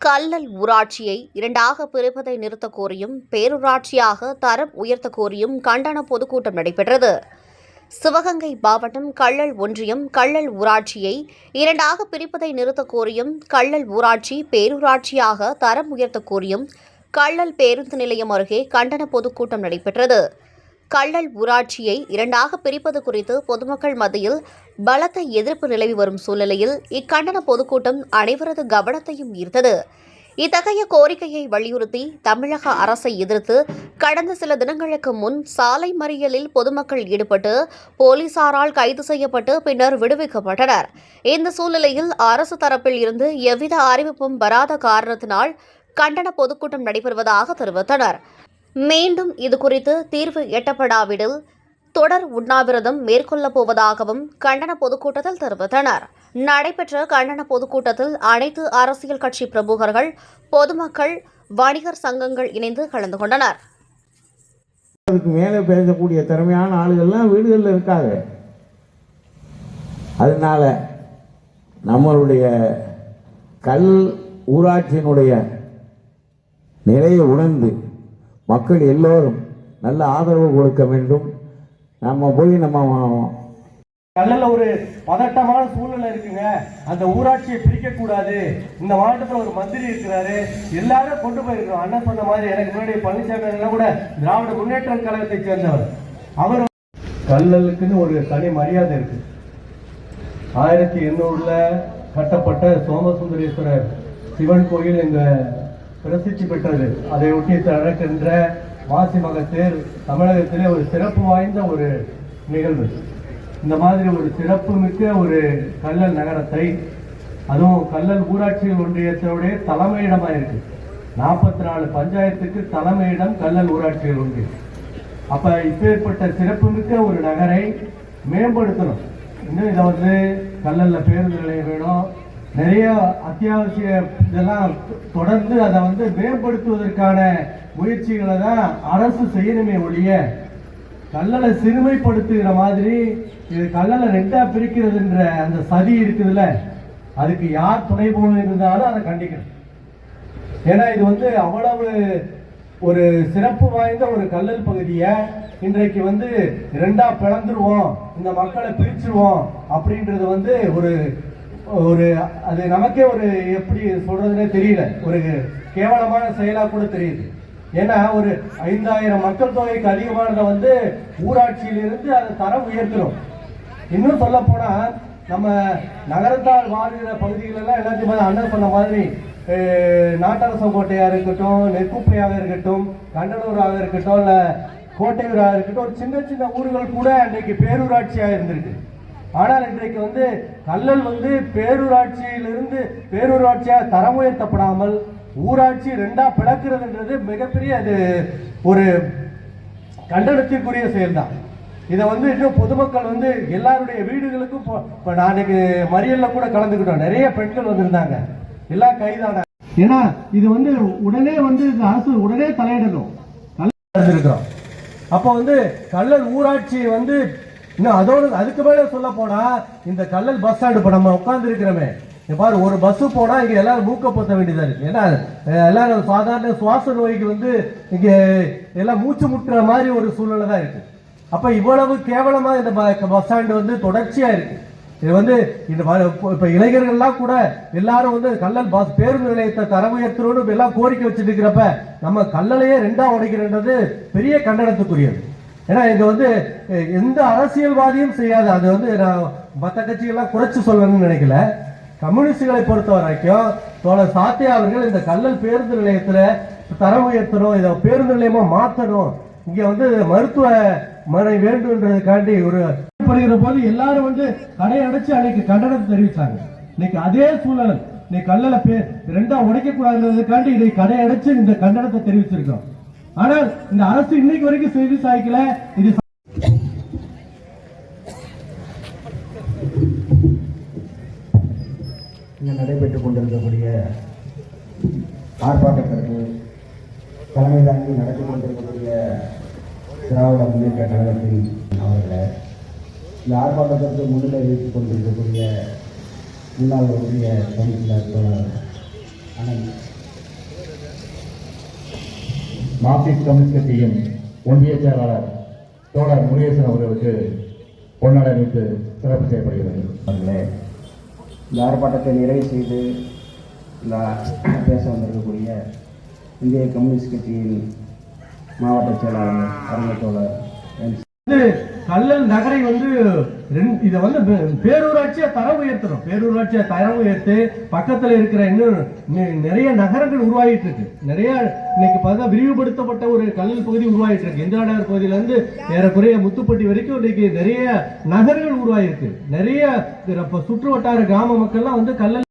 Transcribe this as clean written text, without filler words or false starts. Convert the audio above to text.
கல்லல் ஊராட்சியை இரண்டாக பிரிப்பதை நிறுத்தக் கோரியும் பேரூராட்சியாக தரம் உயர்த்தக் கோரியும் கண்டன பொதுக்கூட்டம் நடைபெற்றது. சிவகங்கை மாவட்டம் கல்லல் ஒன்றியம் கல்லல் ஊராட்சியை இரண்டாக பிரிப்பதை நிறுத்தக் கோரியும் கல்லல் ஊராட்சி பேரூராட்சியாக தரம் உயர்த்தக் கோரியும் கல்லல் பேருந்து நிலையம் அருகே கண்டன பொதுக்கூட்டம் நடைபெற்றது. கல்லல் ஊராட்சியை இரண்டாக பிரிப்பது குறித்து பொதுமக்கள் மத்தியில் பலத்த எதிர்ப்பு நிலவி வரும் சூழ்நிலையில் இக்கண்டன பொதுக்கூட்டம் அனைவரது கவனத்தையும் ஈர்த்தது. இத்தகைய கோரிக்கையை வலியுறுத்தி தமிழக அரசை எதிர்த்து கடந்த சில தினங்களுக்கு முன் சாலை மறியலில் பொதுமக்கள் ஈடுபட்டு போலீசாரால் கைது செய்யப்பட்டு பின்னர் விடுவிக்கப்பட்டனர். இந்த சூழ்நிலையில் அரசு தரப்பில் இருந்து எவ்வித அறிவிப்பும் வராத காரணத்தினால் கண்டன பொதுக்கூட்டம் நடைபெறுவதாக தெரிவித்தனர். மீண்டும் இதுகுறித்து தீர்வு எட்டப்படாவிடில் தொடர் உண்ணாவிரதம் மேற்கொள்ளப் போவதாகவும் கண்டன பொதுக்கூட்டத்தில் தெரிவித்தனர். நடைபெற்ற கண்டன பொதுக்கூட்டத்தில் அனைத்து அரசியல் கட்சி பிரமுகர்கள், பொதுமக்கள், வணிகர் சங்கங்கள் இணைந்து கலந்து கொண்டனர். அதுக்கு மேலே பேசக்கூடிய திறமையான ஆளுகள்லாம் வீடுகளில் இருக்காங்க. அதனால நம்மளுடைய கல் ஊராட்சியினுடைய நிலையை உணர்ந்து மக்கள் எல்லோரும் நல்ல ஆதரவு கொடுக்க வேண்டும். நம்ம போய் கல்லல்ல ஒரு பதட்டமான சூழ்நிலை இருக்குங்க. அந்த ஊராட்சியை பிரிக்க கூடாது. இந்த மாவட்டத்தில் ஒரு மந்திரி இருக்கிறாரு, எல்லாரும் கொண்டு போயிருக்கிறோம். அண்ணன் சொன்ன மாதிரி எனக்கு முன்னாடி பழனிசாமி கூட திராவிட முன்னேற்ற கழகத்தை சேர்ந்தவர். அவர் கல்லலுக்குன்னு ஒரு தனி மரியாதை இருக்கு. 1800 கட்டப்பட்ட சோமசுந்தரேஸ்வரர் சிவன் கோயில் இங்க பிரசித்தி பெற்றது. அதை ஒட்டி நடக்கின்ற மாசி மகத்தேர் தமிழகத்திலே ஒரு சிறப்பு வாய்ந்த ஒரு நிகழ்வு. இந்த மாதிரி ஒரு சிறப்பு மிக்க ஒரு கல்லல் நகரத்தை, அதுவும் கல்லல் ஊராட்சி ஒன்றியத்தோடைய தலைமையிடமாக இருக்கு. 44 பஞ்சாயத்துக்கு தலைமையிடம் கல்லல் ஊராட்சிகள் ஒன்றியம். அப்ப இப்பேற்பட்ட சிறப்பு மிக்க ஒரு நகரை மேம்படுத்தணும். இன்னும் இதை கல்லல்ல பேருந்து நிலையம் வேணும், நிறைய அத்தியாவசிய இதெல்லாம் தொடர்ந்து அதை மேம்படுத்துவதற்கான முயற்சிகளை தான் அரசு செய்யணுமே ஒழிய கல்லலை சிறுமைப்படுத்துகிற மாதிரி இது கல்லலை ரெண்டா பிரிக்கிறதுன்ற அந்த சதி இருக்குதுல்ல, அதுக்கு யார் துணை போன இருந்தாலும் அதை கண்டிக்கணும். ஏன்னா இது அவ்வளவு ஒரு சிறப்பு வாய்ந்த ஒரு கல்லல் பகுதியை இன்றைக்கு ரெண்டா பிளந்துருவோம், இந்த மக்களை பிரிச்சிருவோம் அப்படின்றது ஒரு அது நமக்கே ஒரு எப்படி சொல்றதுன்னே தெரியல, ஒரு கேவலமான செயலா கூட தெரியுது. ஏன்னா ஒரு 5000 மக்கள் தொகைக்கு அதிகமானதை ஊராட்சியிலிருந்து அதை தரம் உயர்த்தணும். இன்னும் சொல்ல போனா நம்ம நகரத்தால் வாழ்கிற பகுதிகளெல்லாம் எல்லாத்தையும் அண்ணன் சொன்ன மாதிரி நாட்டரசம் கோட்டையா இருக்கட்டும், நெற்குப்பையாக இருக்கட்டும், கண்டனூராக இருக்கட்டும், இல்ல கோட்டையூராக இருக்கட்டும், ஒரு சின்ன சின்ன ஊர்கள் கூட அன்றைக்கு பேரூராட்சியாக இருந்திருக்கு. ஆனால் இன்றைக்கு கல்லல் பேரூராட்சியிலிருந்து பேரூராட்சியாக தரம் உயர்த்தப்படாமல் ஊராட்சி ரெண்டா பிளக்கிறதுன்றது மிகப்பெரிய அது ஒரு கண்டனத்திற்குரிய செயல்தான். இதை இன்னும் பொதுமக்கள் எல்லாருடைய வீடுகளுக்கும் இப்போ நாளைக்கு மறியல்ல கூட கலந்துக்கிட்டோம். நிறைய பெண்கள் வந்திருந்தாங்க, எல்லாம் கைதான. ஏன்னா இது உடனே அரசு உடனே தலையிடணும். இருக்கிறோம் அப்போ கல்லல் ஊராட்சி இன்னும் அதோடு அதுக்கு மேலே சொல்ல போனா இந்த கல்லல் பஸ் ஸ்டாண்டு இப்போ நம்ம உட்கார்ந்து இருக்கிறோமே பாரு, ஒரு பஸ் போனா இங்க எல்லாரும் மூக்க பொத்த வேண்டியதா இருக்கு. ஏன்னா எல்லாரும் சாதாரண சுவாச நோய்க்கு இங்க எல்லாம் மூச்சு முட்டுற மாதிரி ஒரு சூழ்நிலை தான் இருக்கு. அப்ப இவ்வளவு கேவலமா இந்த பஸ் ஸ்டாண்டு தொடர்ச்சியா இருக்கு. இது இப்ப இளைஞர்கள்லாம் கூட எல்லாரும் கல்லல் பஸ் பேருந்து நிலையத்தை தரம் உயர்த்தணும்னு எல்லாம் கோரிக்கை வச்சுட்டு இருக்கிறப்ப நம்ம கல்லலையே ரெண்டா உடைக்கிறன்றது பெரிய கண்டனத்துக்குரியது. ஏன்னா இங்க எந்த அரசியல்வாதியும் செய்யாது. அது நான் மற்ற கட்சிகள்லாம் குறைச்சு சொல்லணும்னு நினைக்கல. கம்யூனிஸ்டுகளை பொறுத்த வரைக்கும் தோழர் சாத்தியா அவர்கள் இந்த கல்லல் பேருந்து நிலையத்துல தரம் உயர்த்தணும், இதை பேருந்து நிலையமா மாற்றணும், இங்க மருத்துவ மனை வேண்டும்ன்றதுக்காண்டி ஒரு படுகிற போது எல்லாரும் கடை அடைச்சு அன்னைக்கு கண்டனத்தை தெரிவிச்சாங்க. இன்னைக்கு அதே சூழல் இன்னைக்கு கல்லல ரெண்டா உடைக்க கூடாதுன்றதுக்காண்டி இதை கடை அடைச்சு இந்த கண்டனத்தை தெரிவிச்சிருக்கோம். ஆனால் இந்த அரசு இன்னைக்கு வரைக்கும் செய்தி சாய்க்கல. இது நடைபெற்றுக் கொண்டிருக்கக்கூடிய ஆர்ப்பாட்டத்திற்கு தலைமை தாங்கி நடத்தி கொண்டிருக்கக்கூடிய திராவிட முன்னேற்ற கழகத்தின் அவர்களை, இந்த ஆர்ப்பாட்டத்திற்கு முன்னிலை வைத்துக் கொண்டிருக்கக்கூடிய முன்னாள் ஒன்றிய கவுன்சிலர் அணை மார்க்சிஸ்ட் கம்யூனிஸ்ட் கட்சியின் ஒன்றிய செயலாளர் தோழர் முருகேசன் அவர்களுக்கு பொன்னாடை அணிவித்து சிறப்பு செய்யப்படுகிறது. அவர்களே, இந்த ஆர்ப்பாட்டத்தை நிறைவு செய்து பேச வந்திருக்கக்கூடிய இந்திய கம்யூனிஸ்ட் கட்சியின் மாவட்ட செயலாளர் அருமை தோழர் கள்ளல் நகரை இதை பேரூராட்சியா தரம் உயர்த்தணும். பேரூராட்சியா தரம் உயர்த்து பக்கத்துல இருக்கிற இன்னும் நிறைய நகரங்கள் உருவாகிட்டு இருக்கு. நிறைய இன்னைக்கு பார்த்தா விரிவுபடுத்தப்பட்ட ஒரு கல்லல் பகுதி உருவாகிட்டு இருக்கு. இந்திரா நகர் பகுதியில இருந்து ஏறக்குறைய முத்துப்பட்டி வரைக்கும் இன்னைக்கு நிறைய நகரங்கள் உருவாகிருக்கு. நிறைய சுற்று வட்டார கிராம மக்கள்லாம் கல்லல்